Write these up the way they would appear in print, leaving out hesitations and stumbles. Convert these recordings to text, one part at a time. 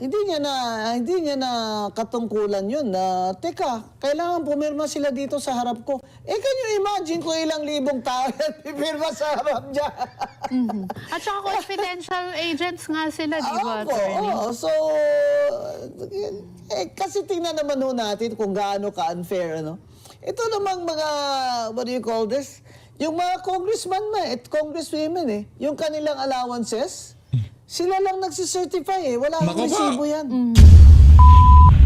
hindi niya na katungkulan yun na, teka, kailangan pumirma sila dito sa harap ko. Can you imagine kung ilang libong tao yan pipirma sa harap niya? At saka confidential agents nga sila, di ba, attorney? So, kasi tingnan naman ho natin kung gaano ka-unfair, ano? Ito namang mga, what do you call this? Yung mga congressman at congresswomen, yung kanilang allowances, sila lang nagsicertify wala akong resibo yan.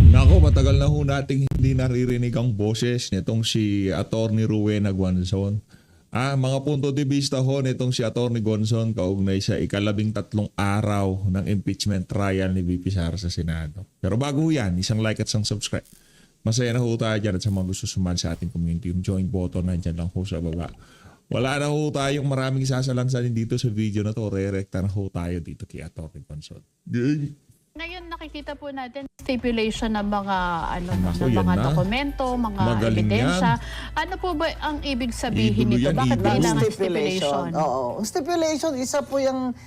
Nako, matagal na ho nating hindi naririnig ang boses nitong si Attorney Rowena Guanzon. Mga punto de vista ho nitong si Attorney Guanzon kaugnay sa ika-13 araw ng impeachment trial ni VP Sara sa Senado. Pero bago yan, isang like at isang subscribe. Masaya na ho tayo dyan at sa mga gusto sumali sa ating community, yung join button nandyan lang ho sa baba. Wala na ho tayong maraming sasalansanin dito sa video na to. Re-recta na ho tayo dito kay Atty. Guanzon. Ngayon nakikita po natin stipulation ng mga Naku, ng yan mga na. dokumento, mga Magaling ebidensya. Ano po ba ang ibig sabihin Idolo nito? yan, Bakit idolo. kailangan Stipulation. stipulation? Oo. Ang stipulation, isa po yung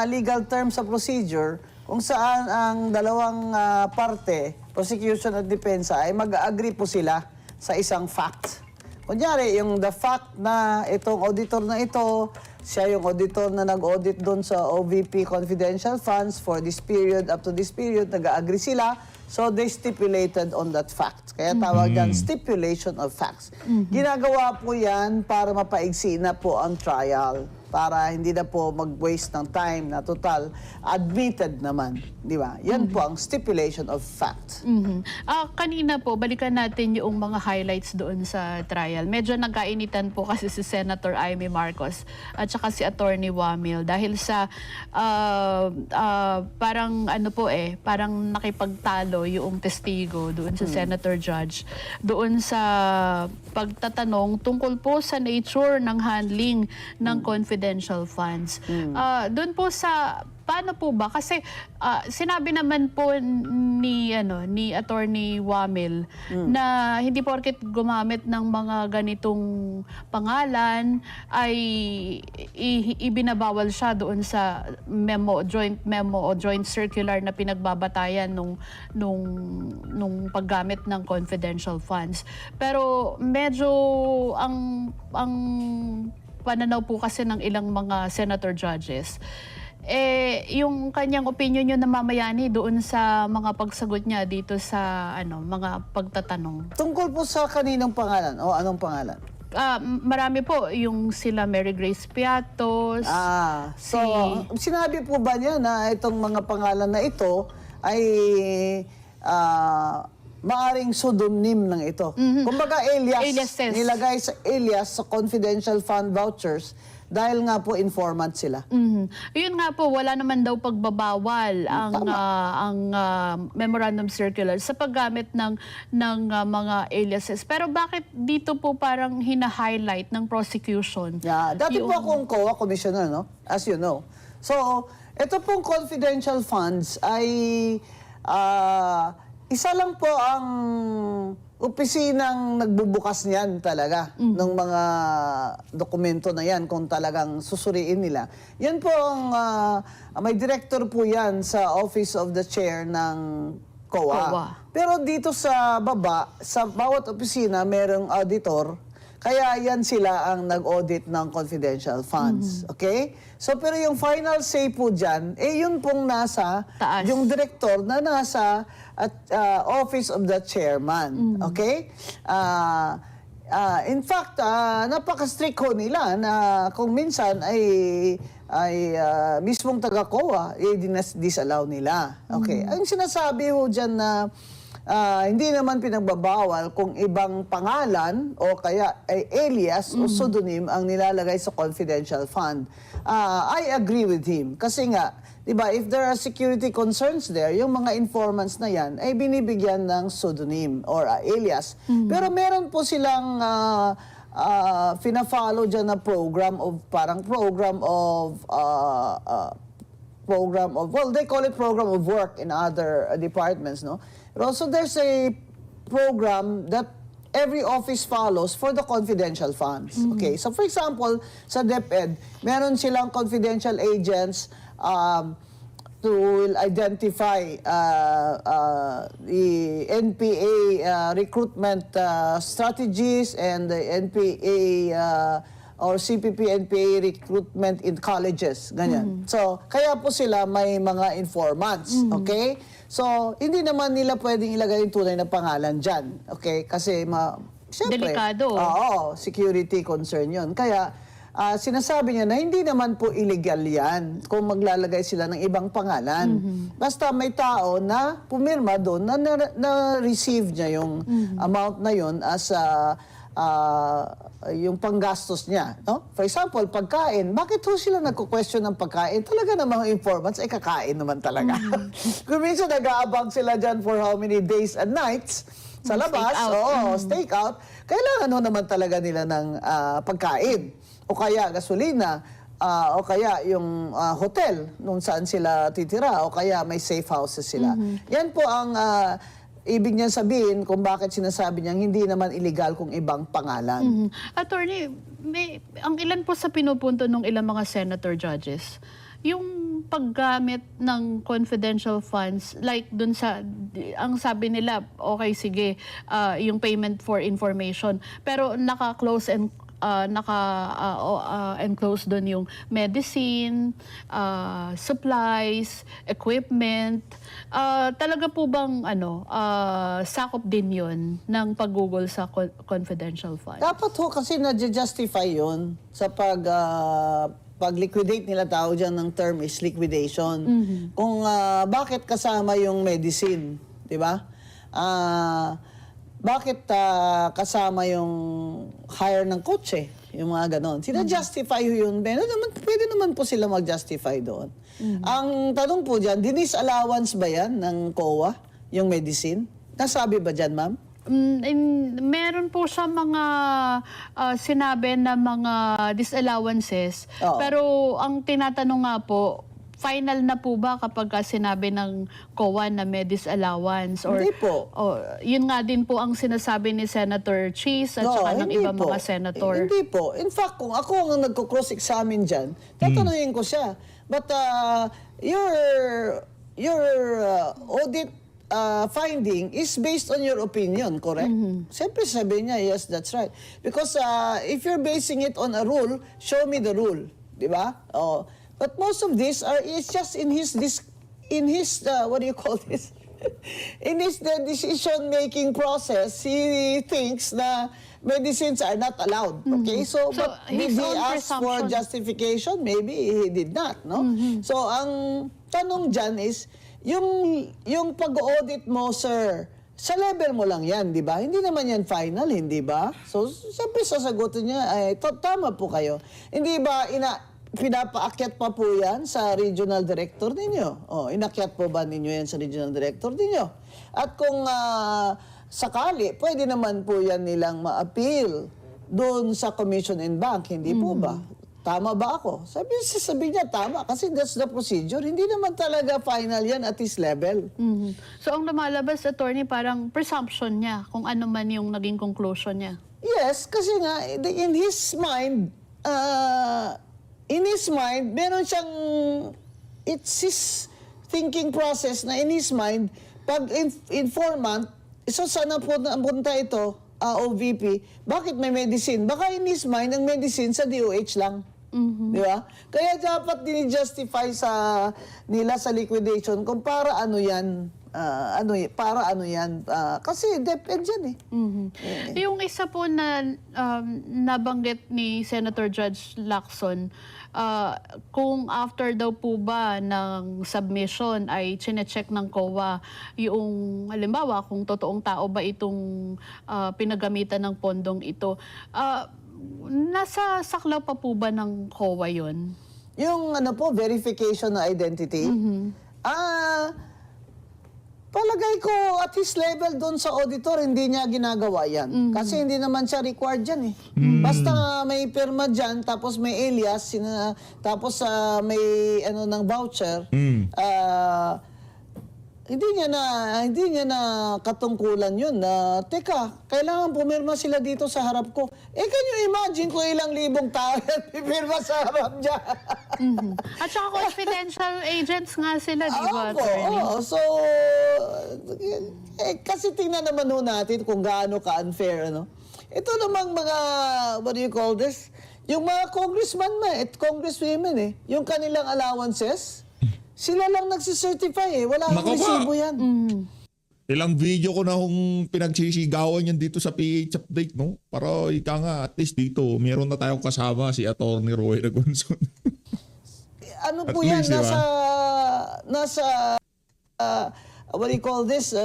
legal term sa procedure kung saan ang dalawang parte, prosecution at depensa, ay mag-agree po sila sa isang fact. Kunyari, yung the fact na itong auditor na ito, siya yung auditor na nag-audit doon sa OVP confidential funds for this period, up to this period, nag-agree sila. So they stipulated on that fact. Kaya tawag yan stipulation of facts. Ginagawa po yan para mapaigsi na po ang trial. Para hindi na po mag-waste ng time na total admitted naman. Di ba? Yan po ang stipulation of fact. Kanina po, balikan natin yung mga highlights doon sa trial. Medyo nagkainitan po kasi si Senator Amy Marcos at saka si Attorney Wamil dahil sa parang parang nakipagtalo yung testigo doon sa Senator Judge doon sa pagtatanong tungkol po sa nature ng handling ng confidential funds. Doon po sa paano po ba? Kasi sinabi naman po ni Attorney Wamil na hindi porket gumamit ng mga ganitong pangalan ay ibinabawal siya doon sa joint memo o joint circular na pinagbabatayan nung paggamit ng confidential funds. Pero medyo ang pananaw po kasi ng ilang mga senator judges yung kanyang opinion yung namamayani doon sa mga pagsagot niya dito sa mga pagtatanong. Tungkol po sa kaninong pangalan o anong pangalan? Marami po yung sila Mary Grace Piatos. So sinabi po ba niya na itong mga pangalan na ito ay maaring pseudonym ng ito? Kumbaga Aliases. nilagay sa alias sa confidential fund vouchers dahil nga po informant sila. Yun nga po, wala naman daw pagbabawal ang memorandum circular sa paggamit ng mga aliases. Pero bakit dito po parang hina-highlight ng prosecution? Dati po akong COA commissioner, no? As you know. So, ito pong confidential funds ay isa lang po ang opisinang nagbubukas niyan talaga ng mga dokumento na yan kung talagang susuriin nila. Yan po ang may director po yan sa Office of the Chair ng COA. Pero dito sa baba, sa bawat opisina merong auditor. Kaya yan sila ang nag-audit ng confidential funds. Okay? So, pero yung final say po dyan, yun pong nasa, taas. Yung director na nasa Office of the Chairman. Okay? In fact, napaka-strict ho nila na kung minsan ay mismong taga-COA, disallow nila. Okay? Ang sinasabi ho dyan na hindi naman pinagbabawal kung ibang pangalan o kaya ay alias o pseudonym ang nilalagay sa confidential fund. I agree with him. Kasi nga, di ba, if there are security concerns there, yung mga informants na yan ay binibigyan ng pseudonym or alias. Pero meron po silang fina-follow dyan na program of well, they call it program of work in other departments, no? But also there's a program that every office follows for the confidential funds. Okay, so for example, sa DepEd, meron silang confidential agents will identify the NPA recruitment strategies and the NPA or CPP-NPA recruitment in colleges, ganyan. So, kaya po sila may mga informants, okay? So, hindi naman nila pwedeng ilagay yung tunay na pangalan dyan, okay? Kasi, siyempre, Delikado. Oo, security concern yun. Kaya, sinasabi niya na hindi naman po illegal yan kung maglalagay sila ng ibang pangalan. Basta may tao na pumirma doon na receive niya yung amount na yun as yung panggastos niya. No? For example, pagkain. Bakit ho sila nagko-question ng pagkain? Talaga namang informants ay kakain naman talaga. Kung minsan nag-aabang sila dyan for how many days and nights sa labas, steak out, kailangan ho naman talaga nila ng pagkain. O kaya gasolina, o kaya yung hotel nung saan sila titira, o kaya may safe houses sila. Yan po ang ibig niyan sabihin kung bakit sinasabi niyang hindi naman illegal kung ibang pangalan. Attorney, ang ilan po sa pinupunto ng ilang mga senator judges, yung paggamit ng confidential funds, like dun sa, ang sabi nila, okay, sige, yung payment for information, pero naka-close and enclose doon yung medicine, supplies, equipment. Talaga po bang sakop din yun ng paggugol sa confidential funds? Dapat ho kasi na-justify yun sa pag-liquidate nila, tao dyan ng term is liquidation. Kung bakit kasama yung medicine, di ba? Bakit kasama yung hire ng kotse, yung mga ganon. Sina-justify yun. Pwede naman po sila mag-justify doon. Ang tanong po dyan, allowance ba yan ng COA, yung medicine? Nasabi ba dyan, ma'am? Meron po siya mga sinabi na mga disallowances. Oo. Pero ang tinatanong nga po, final na po ba kapag sinabi ng COA na may disallowance? Or, Hindi po. Yun nga din po ang sinasabi ni Senator Cheese at saka ng hindi ibang po. mga senator. Hindi po. In fact, kung ako ang nagko-cross-examine dyan, tatanungin ko siya. But your audit finding is based on your opinion, correct? Siyempre sabi niya, yes, that's right. Because if you're basing it on a rule, show me the rule. Di ba? But most of this is just in his what do you call this? In his decision-making process, he thinks na medicines are not allowed. Okay? So but did his he own ask for presumption. justification? Maybe he did not, no? So ang tanong dyan is, yung pag-audit mo, sir, sa level mo lang yan, di ba? Hindi naman yan final, hindi ba? So, siyempre sasagutin niya, ay, tama po kayo. Hindi ba, pinapaakyat pa po yan sa regional director ninyo? Inakyat po ba ninyo yan sa regional director ninyo? At kung sakali, pwede naman po yan nilang ma-appeal doon sa Commission and Bank, hindi po ba? Tama ba ako? Sabi niya, tama. Kasi that's the procedure. Hindi naman talaga final yan at his level. So ang lumalabas, attorney, parang presumption niya kung ano man yung naging conclusion niya. Yes, kasi nga, in his mind, meron siyang, it's his thinking process na in his mind, pag informant, so sana po napunta ito, OVP, bakit may medicine? Baka in his mind, ang medicine sa DOH lang. Di ba? Kaya dapat din-justify nila sa liquidation kung para ano yan, kasi depende yan eh. Yung isa po na nabanggit ni Senator Judge Lacson, kung after daw po ba ng submission ay chine-check ng COA yung halimbawa kung totoong tao ba itong pinagamitan ng pondong ito, nasa saklaw pa po ba ng COA yun? Yung verification ng identity, palagay ko at his level doon sa auditor, hindi niya ginagawa yan. Kasi hindi naman siya required dyan eh. Basta may pirma dyan, tapos may alias, tapos may ng voucher, hindi niya na katungkulan yun na, teka, kailangan pumirma sila dito sa harap ko. Can you imagine kung ilang libong tao yan pipirma sa harap niya? At saka confidential agents nga sila, di ba, Opo, attorney? oo. So, kasi tingnan naman ho natin kung gaano ka-unfair, ano? Ito namang mga, what do you call this? Yung mga congressman at congresswomen, yung kanilang allowances, sila lang nagsicertify Wala Nako akong ba? resibo yan. Ilang video ko na kung pinagsisigawan yan dito sa PH update, no? Para ika nga, at least dito, meron na tayong kasama si Atty. Roy Nagonson. Ano At po yan? least, di ba? Nasa what do you call this?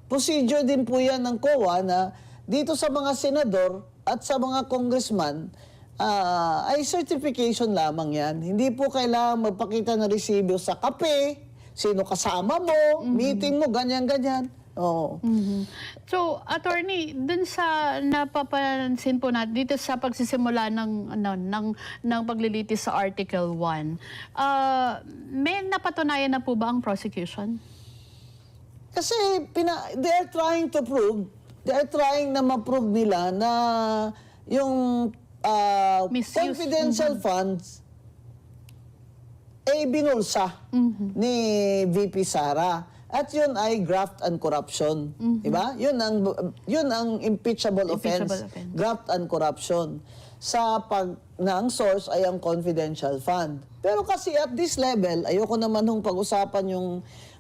Procedure din po yan ng COA na dito sa mga senador at sa mga congressman, ay certification lamang yan. Hindi po kailangan magpakita ng resibo sa kape, sino kasama mo, meeting mo, ganyan-ganyan. Oo. So, attorney, dun sa napapansin po natin dito sa pagsisimula ng paglilitis sa Article 1, may napatunayan na po ba ang prosecution? Kasi they are trying na ma-prove nila na yung Misuse. confidential funds binulsa ni VP Sara. At yun ay graft and corruption. Diba? Yun ang impeachable offense. Graft and corruption. Na ang source ay ang confidential fund. Pero kasi at this level, ayoko naman hong pag-usapan yung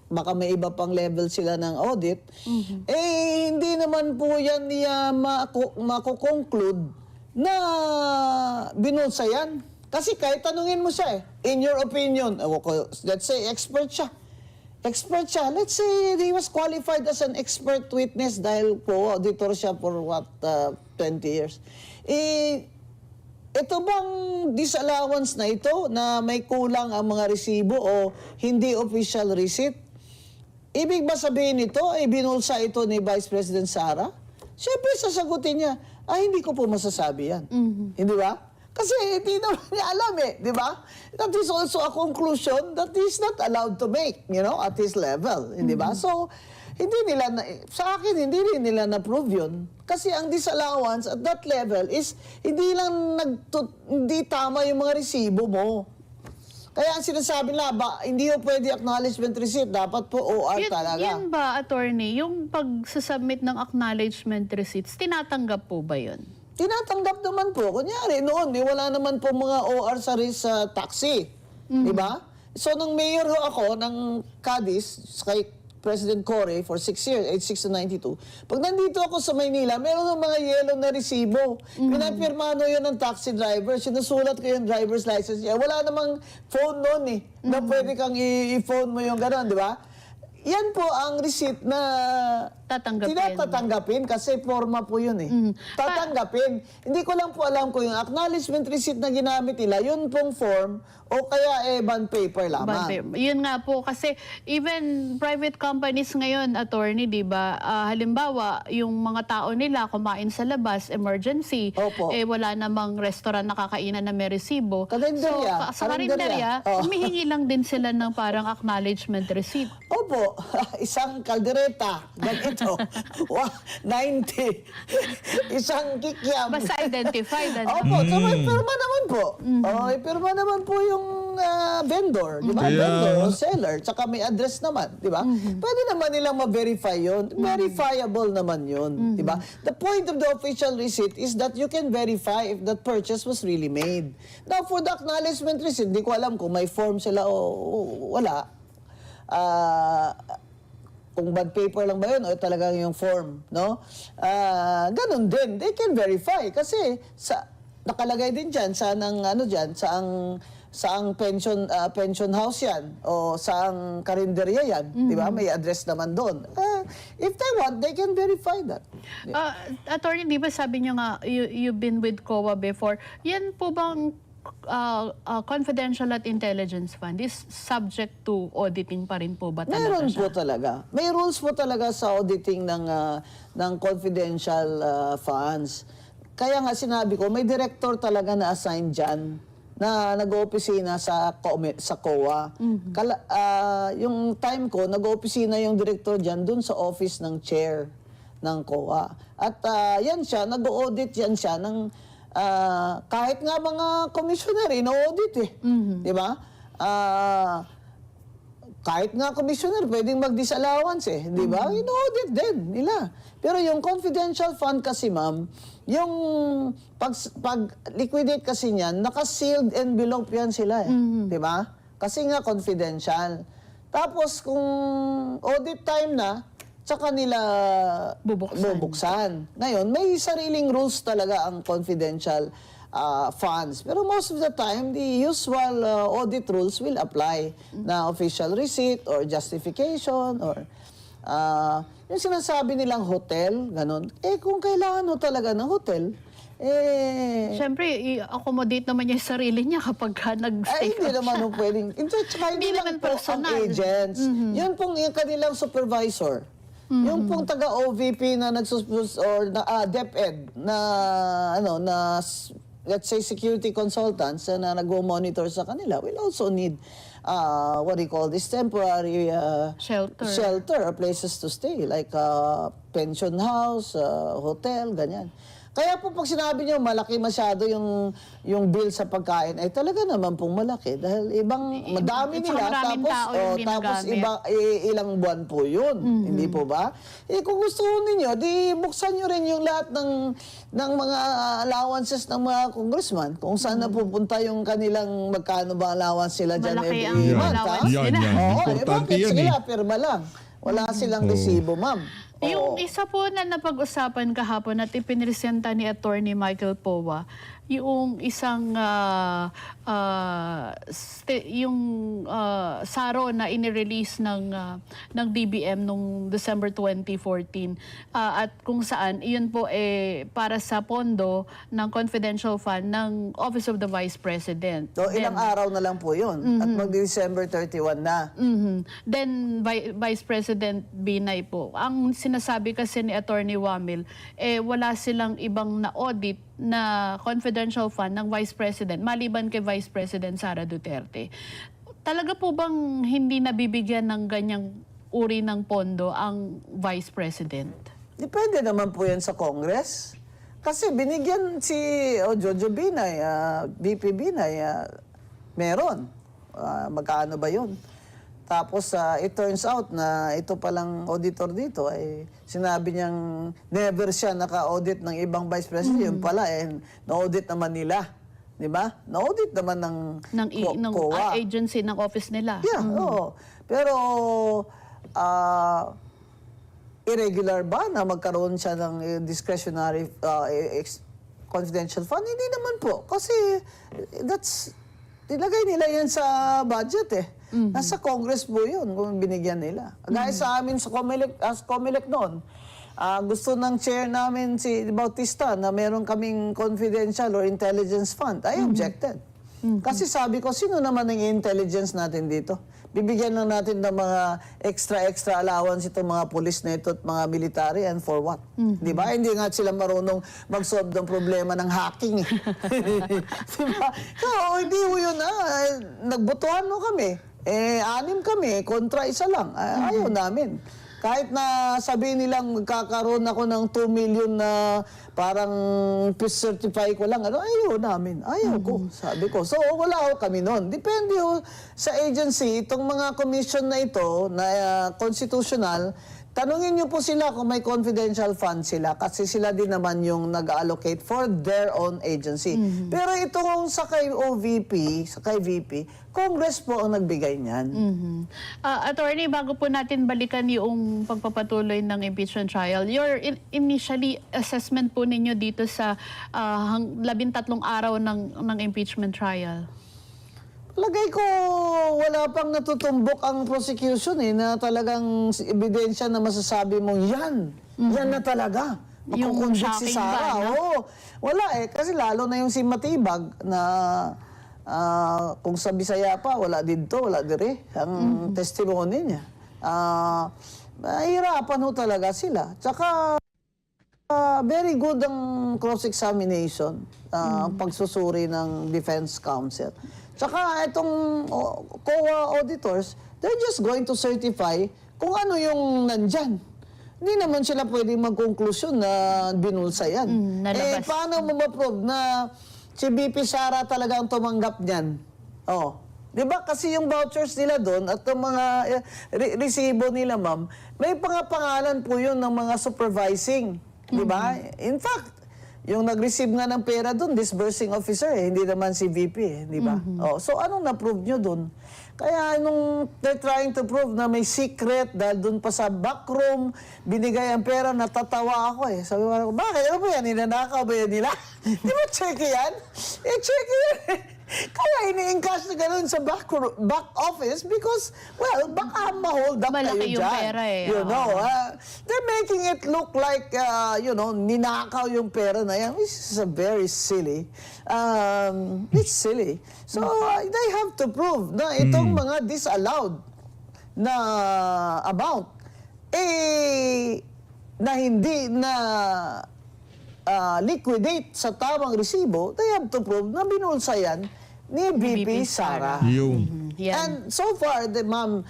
baka may iba pang level sila ng audit, hindi naman po yan niya makukonclude na binulsa yan. Kasi kahit tanungin mo siya in your opinion, let's say expert siya, let's say he was qualified as an expert witness dahil po auditor siya for 20 years. Ito bang disallowance na ito na may kulang ang mga resibo o hindi official receipt? Ibig ba sabihin nito ay binulsa ito ni Vice President Sara? Siyempre sasagutin niya, hindi ko po masasabi yan. Hindi ba? Kasi hindi naman niya alam di ba? That is also a conclusion that he's not allowed to make, at his level, hindi ba? So, sa akin, hindi rin nila na-prove yun. Kasi ang disallowance at that level is, hindi tama yung mga resibo mo. Kaya ang sinasabi nila, hindi po pwede acknowledgement receipt, dapat po OR talaga. Yun ba, attorney, yung pag-submit ng acknowledgement receipts, tinatanggap po ba yun? Tinatanggap naman po. Kunyari, noon, wala naman po mga OR sa taxi. Di ba? So, nung mayor ako ng Cadiz, kay President Cory for 6 years, 86 to 92, pag nandito ako sa Maynila, meron ng mga yellow na resibo. Pinapirmano yun ng taxi driver. Sinusulat ko yung driver's license niya. Wala namang phone noon na pwede kang i-phone mo yung gano'n, di ba? Yan po ang receipt na tinatanggapin kasi forma po yun Tatanggapin. Hindi ko lang po alam kung yung acknowledgement receipt na ginamit nila, yun pong form o kaya bond paper lamang. Yun nga po kasi even private companies ngayon, attorney, di ba? Halimbawa, yung mga tao nila kumain sa labas, emergency, Opo. wala namang restaurant na kakainan na may resibo. Kalendarya. So, sa kalendarya, humihingi lang din sila ng parang acknowledgement receipt. Opo, isang kaldereta, ganito, 90. Isang kikiam. Basta identified. Opo, so may pirma naman po. May pirma naman po yung vendor, di ba? Kaya- Vendor o seller, tsaka may address naman, di ba? Pwede naman nilang ma-verify yun. Verifiable naman yun, di ba? The point of the official receipt is that you can verify if that purchase was really made. Now, for the acknowledgement receipt, di ko alam kung may form sila o wala. Kung bond paper lang ba yun o talagang yung form, no? Ganun din. They can verify kasi nakalagay din dyan saang pension house yan o saang karinderya yan, di ba? May address naman doon. If they want, they can verify that. Attorney, di ba sabi niyo nga, you've been with COA before. Yan po bang confidential at intelligence fund is subject to auditing pa rin po ba talaga Meron siya? po talaga. May rules po talaga sa auditing ng confidential funds. Kaya nga sinabi ko, may director talaga na assign dyan na nag-oopisina sa COA. Yung time ko, nag-oopisina yung director dyan dun sa office ng chair ng COA. At yan siya, nag-audit yan siya ng kahit nga mga commissioner, ino-audit eh. Di ba? Kahit nga commissioner, pwedeng mag-disallowance eh. Di ba? Ino-audit din nila. Pero yung confidential fund kasi, ma'am, yung pag-liquidate kasi niyan, naka-sealed envelope yan sila eh. Di ba? Kasi nga confidential. Tapos kung audit time na, tsaka nila bubuksan. Ngayon, may sariling rules talaga ang confidential funds. Pero most of the time, the usual audit rules will apply na official receipt or justification or yung sinasabi nilang hotel, ganun. Eh, kung kailangan ho talaga ng hotel, Siyempre, i-accommodate naman niya yung sarili niya kapag nag-stay hindi naman ho pwedeng. Tsaka hindi lang po ang agents. Yun pong yung kanilang supervisor. Yung pong taga-OVP na nagsuspus or DepEd na let's say security consultants na nagmo-monitor sa kanila will also need what do you call this, temporary shelter or places to stay like pension house, hotel, ganyan. Kaya po pag sinabi niyo malaki masyado yung bill sa pagkain, ay talaga naman pong malaki dahil madami nila tapos ilang buwan po yun. Hindi po ba? Kung gusto niyo, di buksan niyo rin yung lahat ng mga allowances ng mga congressman kung saan napupunta yung kanilang magkano ba allowance sila dyan Malaki every ang month. allowance nila. Importante Bakit yan sila pirma lang? Wala silang resibo, ma'am. Yung isa po na napag-usapan kahapon at ipinresenta ni Attorney Michael Powa, yung isang SARO na inirelease ng DBM nung December 2014 at kung saan iyon po para sa pondo ng confidential fund ng Office of the Vice President. So, ilang araw na lang po yun at mag-December 31 na. Then, Vice President Binay po. Ang sinasabi kasi ni Attorney Wamil, wala silang ibang na-audit na confidential fund ng Vice President, maliban kay Vice President Sara Duterte. Talaga po bang hindi nabibigyan ng ganyang uri ng pondo ang Vice President? Depende naman po yan sa Congress. Kasi binigyan si Jojo Binay, VP Binay, meron. Magkano ba yun? Tapos it turns out na ito palang auditor dito ay sinabi niyang never siya naka-audit ng ibang vice president. Yun pala na-audit naman nila. Di ba? Na-audit naman ng COA. Agency ng office nila. Yeah, oo. Pero irregular ba na magkaroon siya ng discretionary confidential fund? Hindi naman po. Kasi nilagay nila yan sa budget eh. Nasa Congress po yun kung binigyan nila. Gaya sa amin sa COMELEC noon, gusto ng chair namin si Bautista na meron kaming confidential or intelligence fund. I objected. Kasi sabi ko, sino naman ang intelligence natin dito? Bibigyan lang natin ng mga extra allowance itong mga police na ito at mga military and for what? Di ba? Hindi nga sila marunong mag-solve ng problema ng hacking. Di ba? Hindi mo yun nagbotohan mo kami. 6 kami, kontra isa lang. Ayaw namin. Kahit na sabihin nilang magkakaroon ako ng 2 million na parang certify ko lang, ayaw namin. Ayaw ko, sabi ko. So, wala ho kami noon. Depende ho sa agency, itong mga commission na ito, na constitutional, tanungin niyo po sila kung may confidential fund sila kasi sila din naman yung nag-allocate for their own agency. Pero itong sa kay OVP, sa kay VP, Congress po ang nagbigay niyan. Attorney, bago po natin balikan yung pagpapatuloy ng impeachment trial, your initially assessment po ninyo dito sa 13 araw ng impeachment trial? Lagay ko, wala pang natutumbok ang prosecution na talagang ebidensya na masasabi mong yan na talaga. Yung Makukonvict si shocking Sara. ba, no? Oo. Wala kasi lalo na yung si Matibag na kung sa Bisaya pa, wala dito, wala dire. Ang testimony niya. Mahirapan ho talaga sila. Tsaka Very good ang cross-examination, ang pagsusuri ng Defense Counsel. Tsaka itong COA auditors, they're just going to certify kung ano yung nandyan. Hindi naman sila pwedeng magkonklusyon na binulsa yan. Nalabas. Paano mo ma-prove na si BP Sara talaga ang tumanggap niyan? Di ba? Kasi yung vouchers nila doon at yung mga resibo nila, ma'am, may pangalan po yun ng mga supervising. Di ba? In fact, yung nag-receive nga ng pera doon, disbursing officer, hindi naman si VP, di ba? So anong na-prove nyo doon? Kaya nung they're trying to prove na may secret dahil doon pa sa backroom, binigay ang pera, natatawa ako eh. Sabi ko, bakit? Ano ba yan? Ninanakaw ba yan nila? Di ba check yan? Check yan. Kaya ini-encash na ganun sa back office because, well, baka ma-hold up Malaki kayo yung dyan. pera eh. You know, they're making it look like, ninakaw yung pera na yan, which is a very silly. It's silly. So, they have to prove na itong mga disallowed na amount, na hindi na liquidate sa tamang resibo, they have to prove na binulsa yan ni BP Sara. Yung Yan. And so far, the ma'am,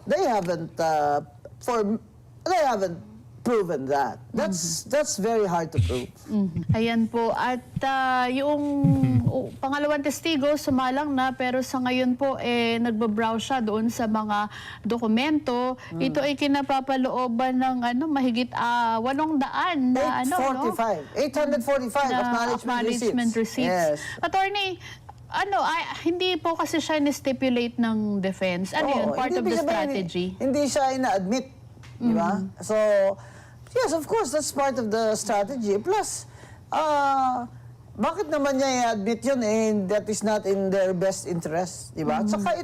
they haven't proven that. That's very hard to prove. Ayan po. At yung pangalawang testigo, sumalang na, pero sa ngayon po, nagbabrowse siya doon sa mga dokumento. Ito ay kinapapalooban ng mahigit 800 na 845 acknowledgement receipts. Yes. Attorney, hindi po kasi siya ni-stipulate ng defense. Yun? Part of the strategy? Hindi siya ina-admit. Di ba? So, yes, of course, that's part of the strategy. Plus, bakit naman niya i-admit yun that is not in their best interest, di ba? At saka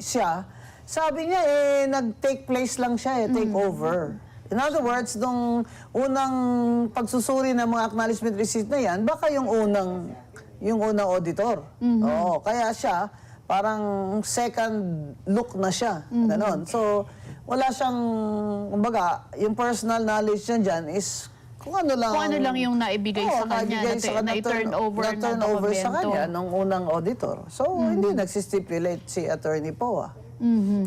siya, sabi niya nag-take place lang siya, take over. In other words, nung unang pagsusuri ng mga acknowledgement receipt na yan, baka yung unang auditor. Kaya siya, parang second look na siya. Ganon. So, wala siyang, kumbaga, yung personal knowledge niya dyan is kung ano lang yung naibigay sa kanya, na-turn over sa kanya nung unang auditor. So, hindi nagsistipulate si Attorney Poa.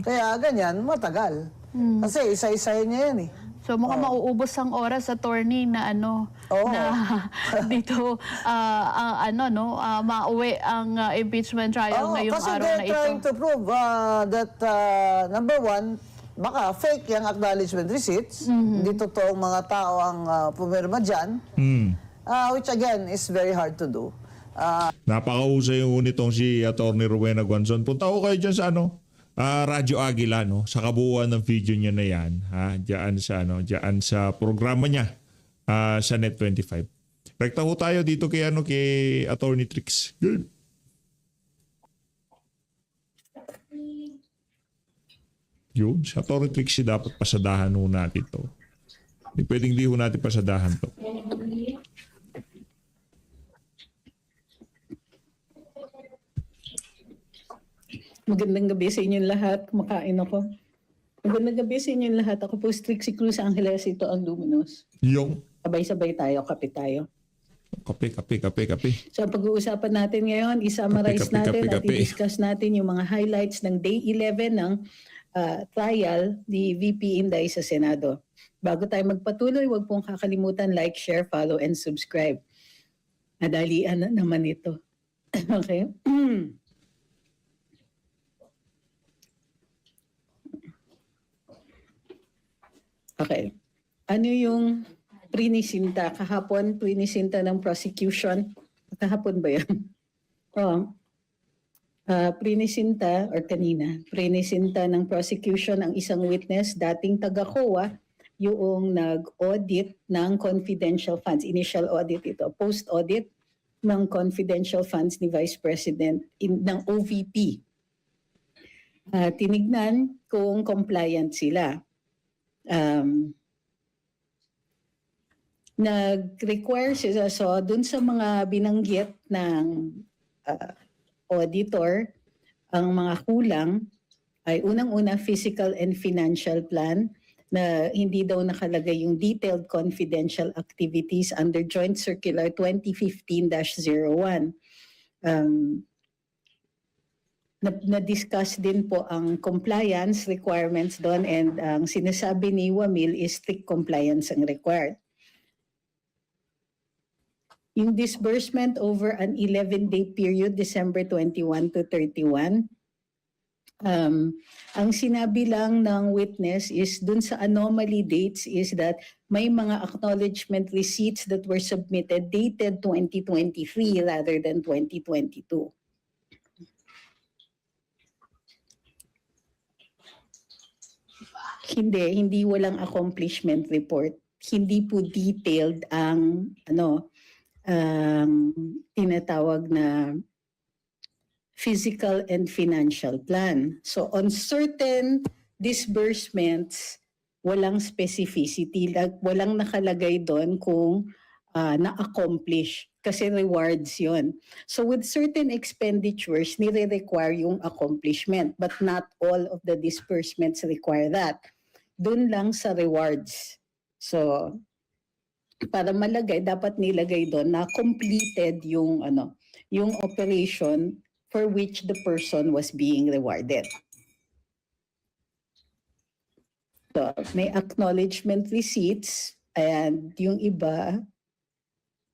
Kaya ganyan, matagal. Kasi isa-isahin niya yan eh. So mukhang mauubos ang oras, attorney, na na dito mauwi ang impeachment trial ngayong kasi araw na they're ito. trying to prove that number one, baka fake yung acknowledgement receipts. Hindi totoong mga tao ang pumirma dyan. Which again is very hard to do. napakausay yung nitong si Atty. Rowena Guanzon. Punta ko kayo dyan sa Radyo Agila, sa kabuuan ng video niya na yan, diyan sa programa niya sa Net25. Rekta ho tayo dito kay Atty. Trix. Good. Yun, sa Atty. Trix dapat pasadahan ho natin to. Hindi pwedeng di ho natin pasadahan to. Magandang gabi sa inyong lahat. Kumakain ako. Magandang gabi sa inyong lahat. Ako po Trixie Cruz Angeles. Ito ang Luminous. Yung Sabay-sabay tayo, kape tayo. kape. So ang pag-uusapan natin ngayon, i-summarize natin at i-discuss natin yung mga highlights ng Day 11 ng trial ni VP Inday sa Senado. Bago tayo magpatuloy, huwag pong kakalimutan like, share, follow, and subscribe. Nadalian na naman ito. Okay? Okay. Ano yung prinisinta? Kahapon, prinisinta ng prosecution. Kahapon ba yan? Prinisinta, or kanina, prinisinta ng prosecution ang isang witness, dating taga-COA, yung nag-audit ng confidential funds. Initial audit ito. Post-audit ng confidential funds ni Vice President ng OVP. Tinignan kung compliant sila. Nag-require siya, so dun sa mga binanggit ng auditor, ang mga kulang ay unang-una physical and financial plan, na hindi daw nakalagay yung detailed confidential activities under Joint Circular 2015-01. Na-discuss din po ang compliance requirements doon, and ang sinasabi ni Wamil is strict compliance ang required. Yung disbursement over an 11-day period, December 21 to 31, ang sinabi lang ng witness is dun sa anomaly dates is that may mga acknowledgement receipts that were submitted dated 2023 rather than 2022. Hindi walang accomplishment report. Hindi po detailed ang tinatawag na physical and financial plan. So on certain disbursements, walang specificity, walang nakalagay doon kung na-accomplish kasi rewards yon. So with certain expenditures, nire-require yung accomplishment, but not all of the disbursements require that. Doon lang sa rewards. So para malagay, dapat nilagay doon na completed yung yung operation for which the person was being rewarded. So, may acknowledgement receipts, and yung iba,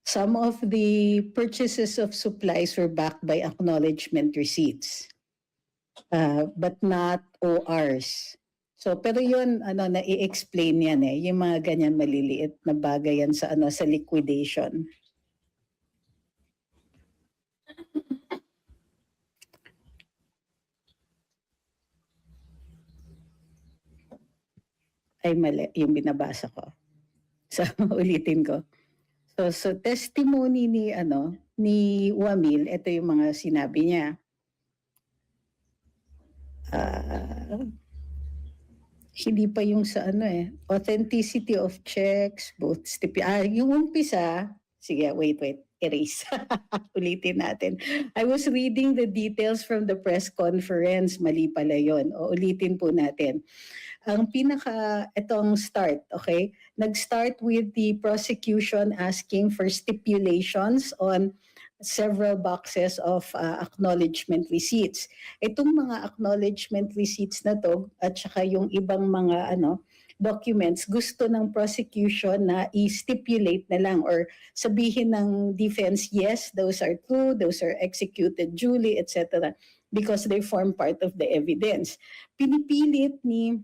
some of the purchases of supplies were backed by acknowledgement receipts, but not ORs. So, pero yun, na-i-explain yan yung mga ganyan maliliit na bagay yan sa liquidation. Ay mali, yung binabasa ko. So, ulitin ko. So testimony ni Wamil, ito yung mga sinabi niya. Hindi pa yung sa authenticity of checks, both yung umpisa, sige, wait, erase. Ulitin natin. I was reading the details from the press conference, mali pala yun. O ulitin po natin. Ang itong start, okay? Nag-start with the prosecution asking for stipulations on several boxes of acknowledgement receipts. Itong mga acknowledgement receipts na to at saka yung ibang mga documents, gusto ng prosecution na i-stipulate na lang or sabihin ng defense, yes, those are true, those are executed duly, etc. because they form part of the evidence. Pinipilit ni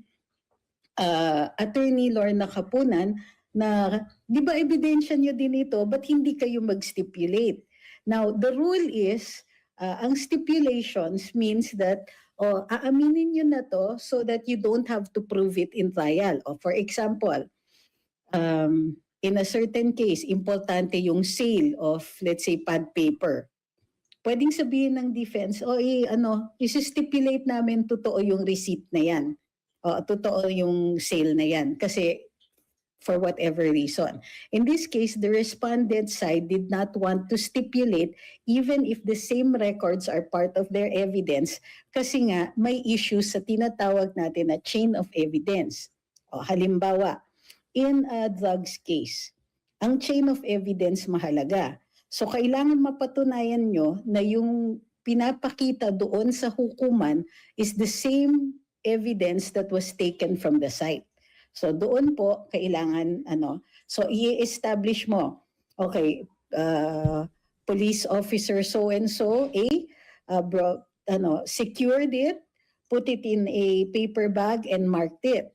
Attorney Lorna Kapunan na, di ba ebidensya nyo din ito, ba't hindi kayo mag-stipulate? Now, the rule is, ang stipulations means that, aaminin nyo na to so that you don't have to prove it in trial. For example, in a certain case, importante yung sale of, let's say, pad paper. Pwedeng sabihin ng defense, isi-stipulate namin totoo yung receipt na yan. Totoo yung sale na yan. Kasi for whatever reason. In this case, the respondent side did not want to stipulate even if the same records are part of their evidence kasi nga may issues sa tinatawag natin na chain of evidence. Halimbawa, in a drugs case, ang chain of evidence mahalaga. So kailangan mapatunayan nyo na yung pinapakita doon sa hukuman is the same evidence that was taken from the site. So doon po kailangan so i-establish mo, okay, police officer so and so secured it, put it in a paper bag and marked it.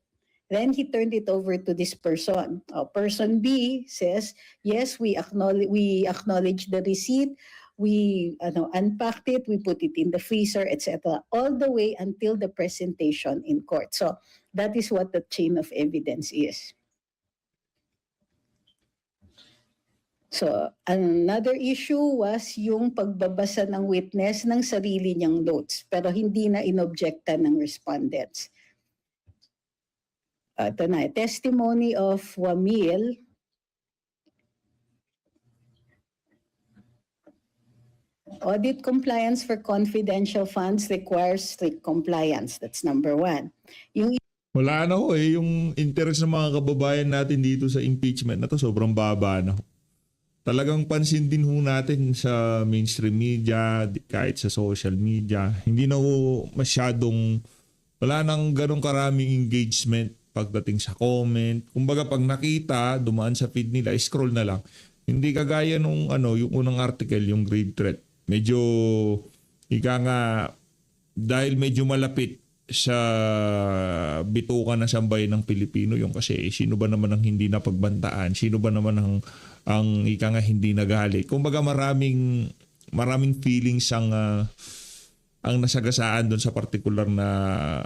Then he turned it over to this person. Person B says, yes, we acknowledge the receipt. We unpacked it, we put it in the freezer, etc. All the way until the presentation in court. So that is what the chain of evidence is. So another issue was yung pagbabasa ng witness ng sarili niyang notes, pero hindi na inobjekta ng respondents. Ito na, testimony of Wamil. Audit compliance for confidential funds requires strict compliance. That's number one. Yung Wala na ho eh. Yung interest ng mga kababayan natin dito sa impeachment na to sobrang baba na ho. Talagang pansin din ho natin sa mainstream media, kahit sa social media. Hindi na ho masyadong, wala nang ganong karaming engagement pagdating sa comment. Kumbaga pag nakita, dumaan sa feed nila, scroll na lang. Hindi kagaya nung yung unang article, yung grade threat. Medyo, ika nga, dahil medyo malapit sa bituka na sambayan ng Pilipino yung kasi sino ba naman ang hindi napagbantaan, sino ba naman ang ika nga hindi nagalit. Kumbaga maraming feelings ang nasagasaan doon sa particular na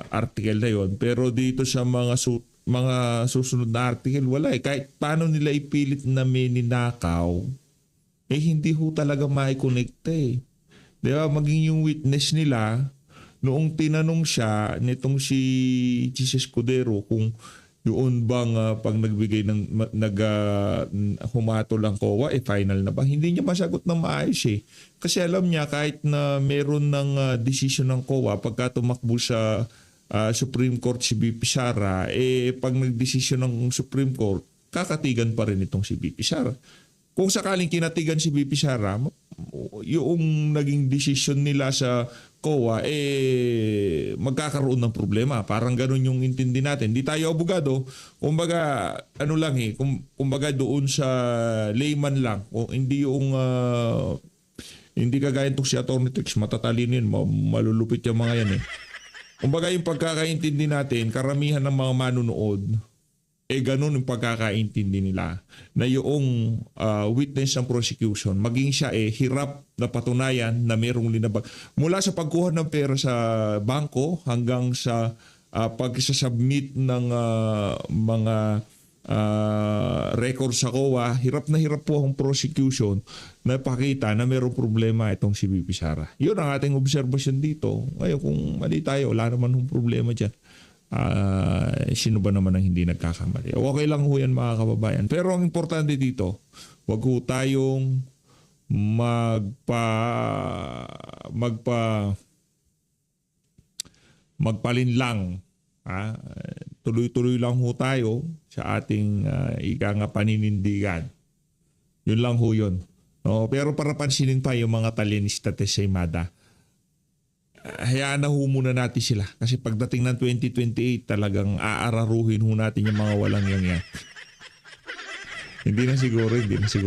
article na yon. Pero dito sa mga susunod na article wala eh. Kahit paano nila ipilit na may ninakaw hindi ho talaga mai-connect eh. Di ba? Maging yung witness nila noong tinanong siya nitong si Jesus Escudero kung yun bang pag nagbigay ng humatol ang COA, final na ba? Hindi niya masagot ng maayos eh. Kasi alam niya kahit na meron ng decision ng COA pagka tumakbo sa Supreme Court si BP Sara, pag nagdesisyon ng Supreme Court, kakatigan pa rin itong si BP Sara. Kung sakaling kinatigan si BP Sara, yung naging decision nila sa COA, magkakaroon ng problema. Parang ganun yung intindi natin. Di tayo abogado. Kumbaga, kumbaga doon sa layman lang. Kung hindi yung, hindi kagaya itong si Atty. Trix, matatalino yun, malulupit yung mga yan eh. Kumbaga yung pagkakaintindi natin, karamihan ng mga manunood, ganun yung pagkakaintindi nila na yung witness ng prosecution, maging siya hirap na patunayan na mayroong linabag. Mula sa pagkuha ng pera sa bangko hanggang sa pag-submit ng mga record sa COA, hirap na hirap po ang prosecution na pakita na mayroong problema itong si BP Sara. Yun ang ating observation dito. Ngayon kung mali tayo, wala naman yung problema dyan. Sino ba naman ang hindi nagkakamali? Okay lang ho yan mga kababayan. Pero ang importante dito, wag ho tayong magpalinlang. Tuloy-tuloy lang ho tayo sa ating ika nga paninindigan. Yun lang ho yun. No? Pero para pansinin pa yung mga talinista tesemada, hayaan na ho muna natin sila. Kasi pagdating ng 2028, talagang aararuhin ho natin yung mga walang yan. Hindi na siguro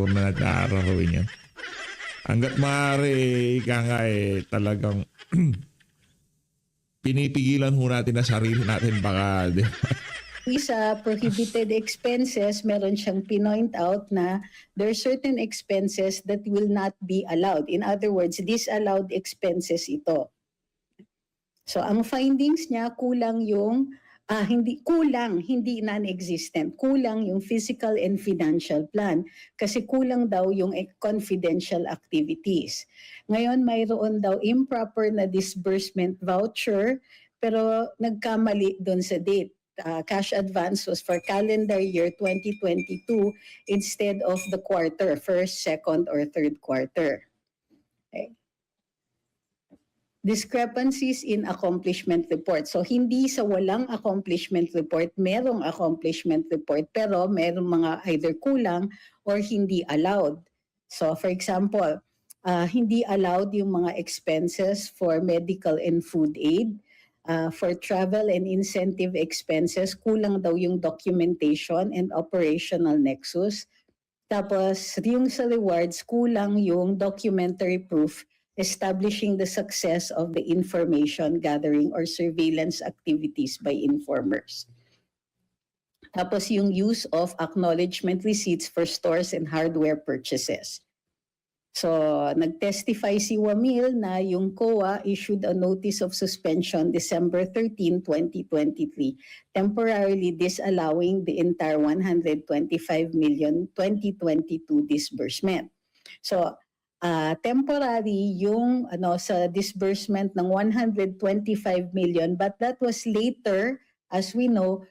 na natin aararuhin yan. Hanggat maaari, ika nga talagang pinipigilan ho natin na sarili natin baka. Sa prohibited expenses, meron siyang pinoint out na there are certain expenses that will not be allowed. In other words, disallowed expenses ito. So ang findings niya hindi non-existent. Kulang yung physical and financial plan kasi kulang daw yung confidential activities. Ngayon mayroon daw improper na disbursement voucher pero nagkamali doon sa date. Cash advance was for calendar year 2022 instead of the quarter, first, second, or third quarter. Okay. Discrepancies in accomplishment report. So hindi sa walang accomplishment report, merong accomplishment report, pero merong mga either kulang or hindi allowed. So for example, hindi allowed yung mga expenses for medical and food aid. For travel and incentive expenses, kulang daw yung documentation and operational nexus. Tapos yung sa rewards, kulang yung documentary proof establishing the success of the information gathering or surveillance activities by informers. Tapos yung use of acknowledgement receipts for stores and hardware purchases. So nag-testify si Wamil na yung COA issued a notice of suspension December 13, 2023, temporarily disallowing the entire 125 million 2022 disbursement. So temporary yung sa disbursement ng 125 million, but that was later, as we know,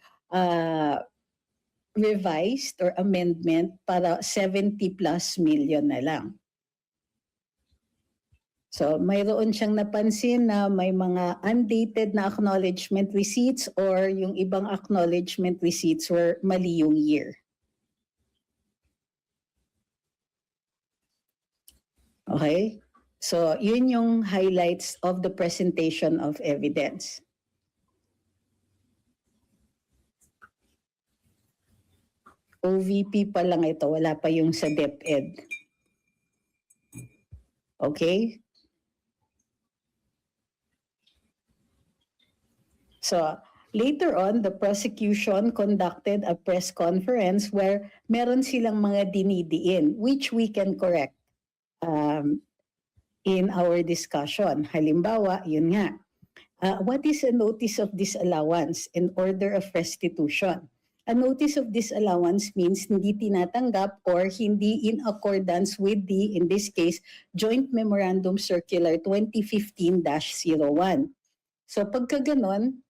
revised or amendment para 70 plus million na lang. So mayroon siyang napansin na may mga undated na acknowledgement receipts or yung ibang acknowledgement receipts were mali yung year. Okay? So yun yung highlights of the presentation of evidence. OVP pa lang ito, wala pa yung sa DepEd. Okay? So, later on, the prosecution conducted a press conference where meron silang mga dinidiin, which we can correct in our discussion. Halimbawa, yun nga, what is a notice of disallowance and order of restitution? A notice of disallowance means hindi tinatanggap or hindi in accordance with the, in this case, Joint Memorandum Circular 2015-01. So pagka ganon,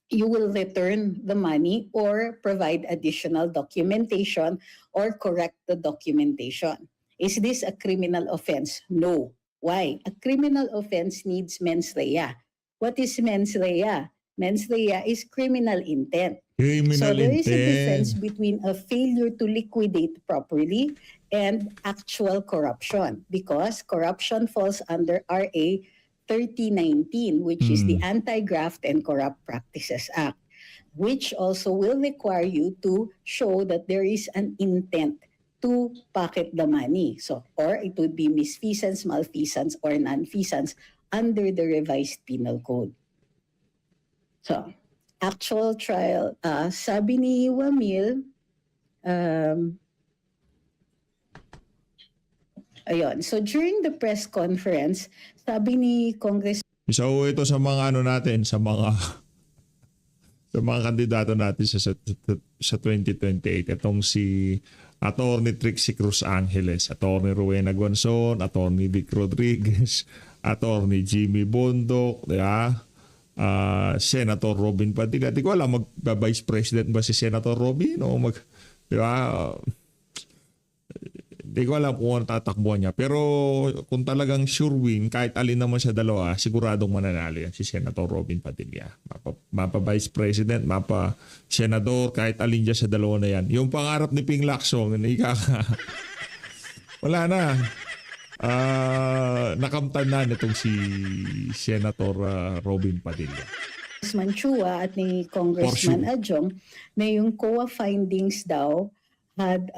you will return the money or provide additional documentation or correct the documentation. Is this a criminal offense? No. Why? A criminal offense needs mens rea. What is mens rea? Mens rea is criminal intent. So there is a difference between a failure to liquidate properly and actual corruption, because corruption falls under RA 3019, which is the Anti-Graft and Corrupt Practices Act, which also will require you to show that there is an intent to pocket the money. So, or it would be misfeasance, malfeasance, or nonfeasance under the revised penal code. So, actual trial, sabi ni Wamil, ayun. So during the press conference, sabi ni So ito sa mga ano natin, sa mga kandidato natin sa 2028. Itong si Attorney Trixie Cruz Angeles, Attorney Rowena Guanzon, Attorney Vic Rodriguez, Attorney Jimmy Bondoc, Senator Robin Padilla. Di ko alam, mag-Vice President ba si Senator Robin o di ba? Di ko alam kung ano tatakbuhan niya. Pero kung talagang sure win, kahit alin naman sa dalawa, siguradong mananalo yan si Senator Robin Padilla. Mapa-Vice President, mapa-Senador, kahit alin dyan sa dalawa na yan. Yung pangarap ni Ping Lacson, wala na. Nakamtan na nitong si Senator Robin Padilla. Manchua at ni Congressman Adjong na yung COA findings daw had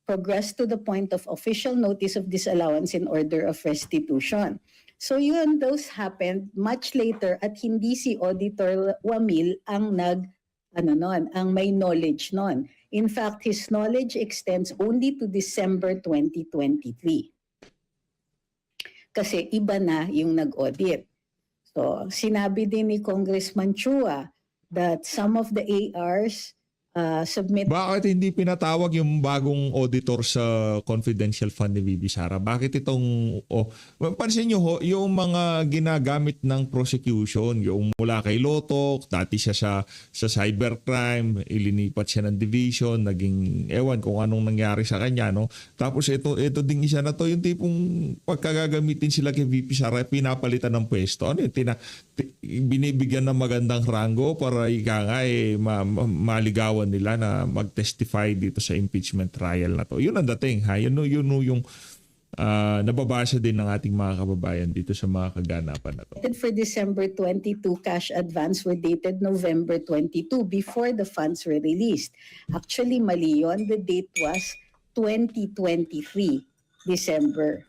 progressed to the point of official notice of disallowance in order of restitution. So yun, those happened much later at hindi si Auditor Wamil ang ang may knowledge nun. In fact, his knowledge extends only to December 2023. Kasi iba na yung nag-audit. So, sinabi din ni Congressman Chua that some of the ARs submit... Bakit hindi pinatawag yung bagong auditor sa confidential fund ni VP Sara? Bakit itong... pansin nyo ho, yung mga ginagamit ng prosecution, yung mula kay Lotok, dati siya sa cybercrime, ilinipat siya ng division, naging ewan kung anong nangyari sa kanya, no? Tapos ito ding isa na to, yung tipong pagkagagamitin sila kay VP Sara, pinapalitan ng pwesto. Ano yun? Binibigyan ng magandang rango para maligawan nila na mag-testify dito sa impeachment trial na to. Yun ang dating, ha? Yun yung nababasa din ng ating mga kababayan dito sa mga kaganapan na to. For December 22, cash advance were dated November 22 before the funds were released. Actually, mali yun. The date was 2023, December.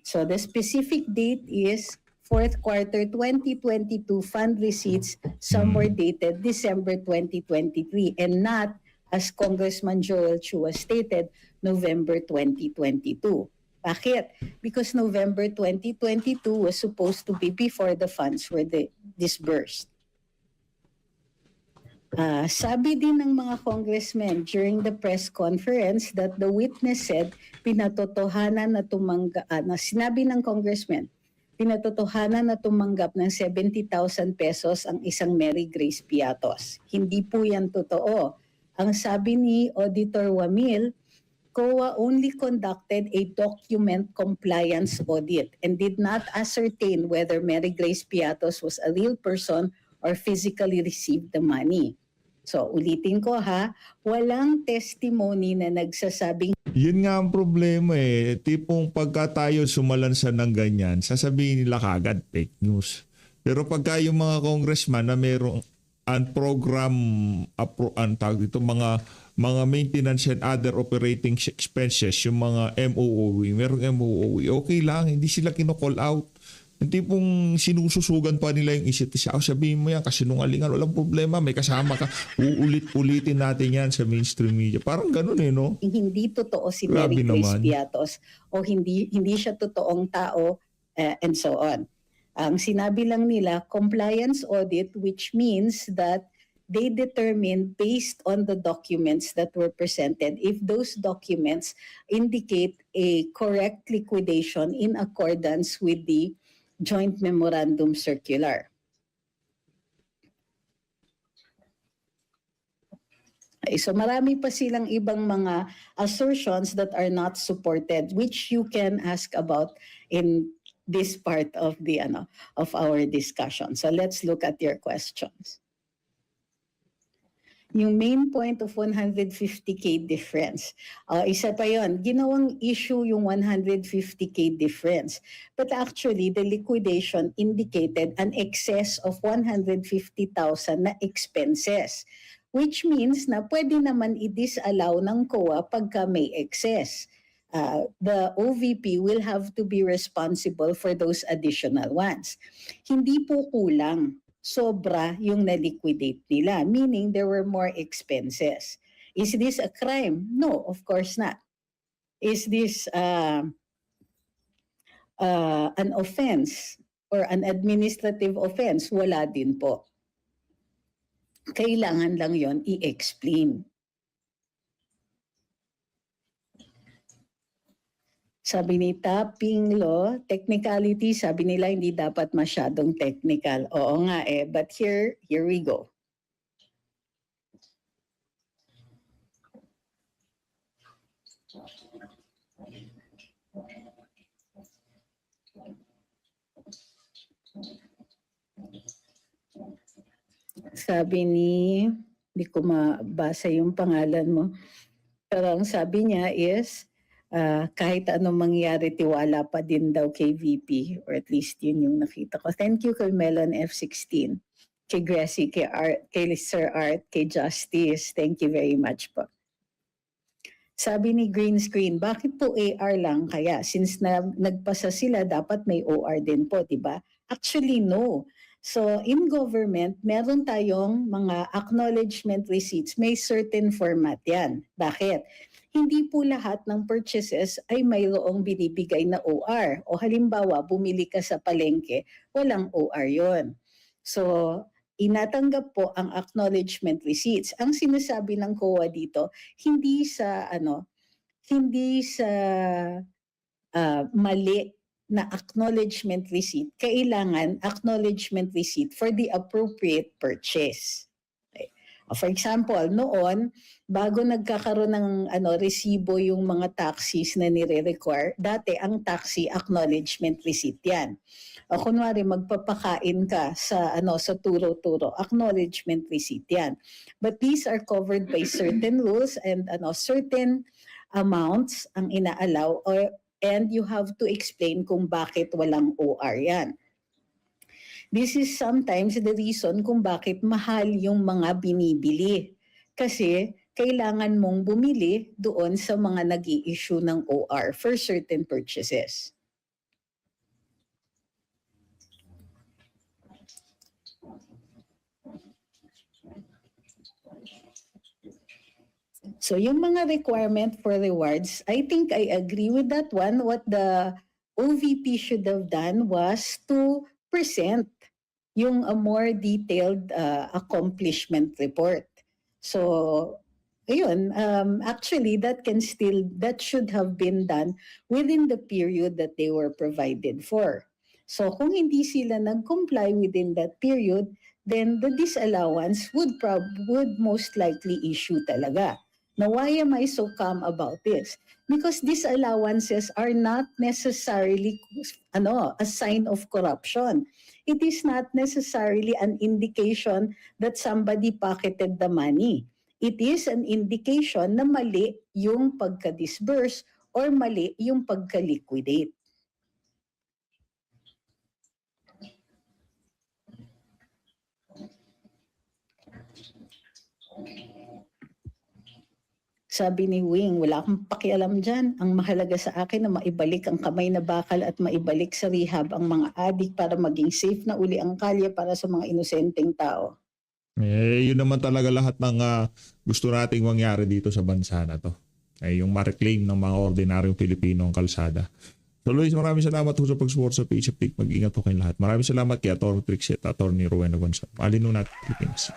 So the specific date is fourth quarter 2022 fund receipts, some were dated December 2023 and not, as Congressman Joel Chua stated, November 2022. Bakit? Because November 2022 was supposed to be before the funds were disbursed. Sabi din ng mga congressmen during the press conference that the witness said pinatotohanan na sinabi ng congressman, pinatotohanan na tumanggap ng 70,000 pesos ang isang Mary Grace Piatos. Hindi po yan totoo. Ang sabi ni Auditor Wamil, COA only conducted a document compliance audit and did not ascertain whether Mary Grace Piatos was a real person or physically received the money. So ulitin ko ha, walang testimony na nagsasabing Yun nga ang problema eh. Tipong pagka tayo sumalansan ng ganyan, sasabihin nila kagad fake news. Pero pagka yung mga congressman na mayroong program mga maintenance and other operating expenses, yung mga MOOE, merong MOOE, okay lang, hindi sila kino-call out. Yung tipong sinususugan pa nila yung isa't isa. Sabihin mo yan, kasinungalingan, walang problema, may kasama ka. Uulit-ulitin natin yan sa mainstream media. Parang ganun eh, no? hindi totoo si Grabe Mary Grace naman. Piatos o hindi siya totoong tao and so on. Ang sinabi lang nila, compliance audit, which means that they determine based on the documents that were presented if those documents indicate a correct liquidation in accordance with the Joint Memorandum Circular. So marami pa silang ibang mga assertions that are not supported, which you can ask about in this part of the of our discussion. So let's look at your questions. Yung main point of 150K difference. Isa pa yon, ginawang issue yung 150K difference. But actually, the liquidation indicated an excess of 150,000 na expenses. Which means na pwede naman i-disallow ng COA pagka may excess. The OVP will have to be responsible for those additional ones. Hindi po kulang. Sobra yung na-liquidate nila, meaning there were more expenses. Is this a crime? No, of course not. Is this an offense or an administrative offense? Wala din po. Kailangan lang yon i-explain. Sabi ni Tapping Law, technicality, sabi nila hindi dapat masyadong technical. Oo nga eh, but here we go. Sabi hindi ko mabasa yung pangalan mo, pero ang sabi niya is, kahit anong mangyari, tiwala pa din daw kay VP, or at least yun yung nakita ko. Thank you kay Melon F16, kay Gracie, kay Sir Art, kay Justice. Thank you very much po. Sabi ni Green Screen, bakit po AR lang kaya? Since nagpasa sila, dapat may OR din po, di ba? Actually, no. So, in government, meron tayong mga acknowledgement receipts. May certain format yan. Bakit? Hindi po lahat ng purchases ay mayroong binibigay na OR. O halimbawa, bumili ka sa palengke, walang OR yon. So, inatanggap po ang acknowledgement receipts. Ang sinasabi ng COA dito, hindi sa mali na acknowledgement receipt, kailangan acknowledgement receipt for the appropriate purchase. Okay. For example, noon, bago nagkakaroon ng resibo yung mga taxis na nire-require, dati ang taxi acknowledgement receipt yan. O kunwari magpapakain ka sa turo-turo, acknowledgement receipt yan. But these are covered by certain rules and certain amounts ang ina-allow, and you have to explain kung bakit walang OR yan. This is sometimes the reason kung bakit mahal yung mga binibili. Kasi kailangan mong bumili doon sa mga nag-i-issue ng OR for certain purchases. So yung mga requirement for rewards, I think I agree with that one. What the OVP should have done was to present yung a more detailed accomplishment report. So ayun, actually that should have been done within the period that they were provided for. So kung hindi sila nag-comply within that period, then the disallowance would most likely issue talaga. Now, why am I so calm about this? Because these allowances are not necessarily a sign of corruption. It is not necessarily an indication that somebody pocketed the money. It is an indication na mali yung pagka-disburse or mali yung pagka-liquidate. Sabi ni Wing, wala akong pakialam dyan. Ang mahalaga sa akin na maibalik ang kamay na bakal at maibalik sa rehab ang mga adik para maging safe na uli ang kalye para sa mga inosenteng tao. Yun naman talaga lahat ng gusto nating mangyari dito sa bansa na to. Yung ma-reclaim ng mga ordinaryong Pilipino ang kalsada. So Luis, maraming salamat po sa pag-support sa PH Update. Mag-ingat po kayong lahat. Maraming salamat kay Atty. Trixie at Atty. Rowena Gonzalo. Malinaw natin Pilipinas.